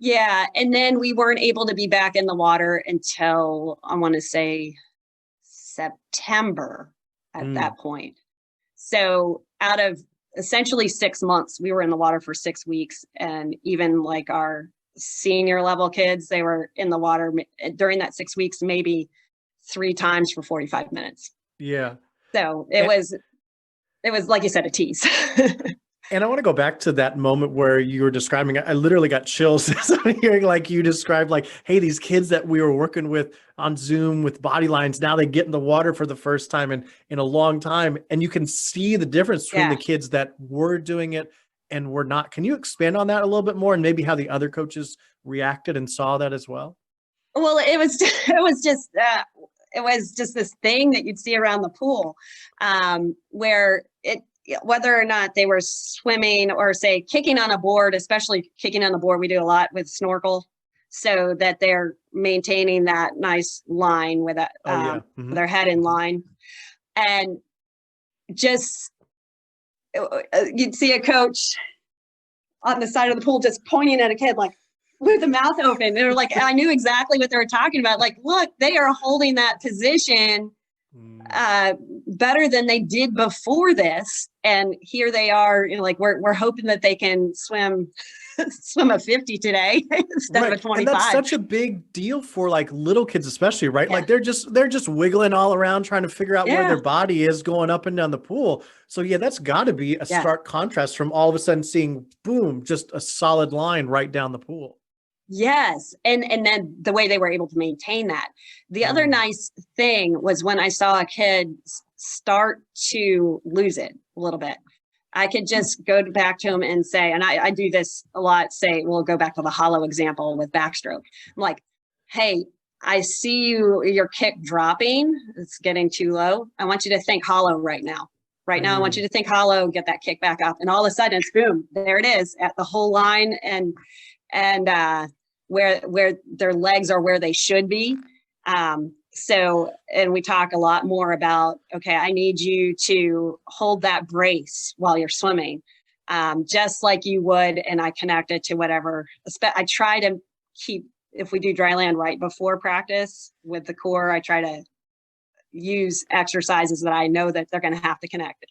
Yeah. And then we weren't able to be back in the water until I want to say September at Mm, that point. So out of essentially 6 months, we were in the water for 6 weeks. And even like our senior level kids, they were in the water during that 6 weeks, maybe 3 times for 45 minutes. yeah. So And, it was like you said, a tease. and I want to go back to that moment where you were describing, I literally got chills hearing like you described, like, hey, these kids that we were working with on Zoom with body lines, now they get in the water for the first time in a long time. And you can see the difference between the Yeah. kids that were doing it and were not. Can you expand on that a little bit more and maybe how the other coaches reacted and saw that as well? Well, it was it was just this thing that you'd see around the pool, where it whether or not they were swimming or say kicking on a board, especially kicking on the board, we do a lot with snorkel, so that they're maintaining that nice line with a, Oh, yeah. Hmm. their head in line, and just you'd see a coach on the side of the pool just pointing at a kid like with the mouth open. They're like, I knew exactly what they were talking about. Like, look, they are holding that position Mm. uh, better than they did before this. And here they are, you know, like we're hoping that they can swim a 50 today instead of a Right. And that's 25. such a big deal for like little kids, especially, right? Yeah. Like they're just wiggling all around trying to figure out where Yeah. their body is going up and down the pool. So yeah, that's gotta be a Yeah. stark contrast from all of a sudden seeing boom, just a solid line right down the pool. Yes. And then the way they were able to maintain that. The other Mm. nice thing was when I saw a kid start to lose it a little bit. I could Hmm. just go back to him and say, and I do this a lot, say, we'll go back to the hollow example with backstroke. I'm like, hey, I see your kick dropping. It's getting too low. I want you to think hollow right now. Right now, I want you Mm. to think hollow, get that kick back up. And all of a sudden it's boom, there it is at the whole line. And where their legs are where they should be. So, and we talk a lot more about, okay, I need you to hold that brace while you're swimming, just like you would. And I connect it to whatever. I try to keep, if we do dry land right before practice with the core, I try to use exercises that I know that they're going to have to connect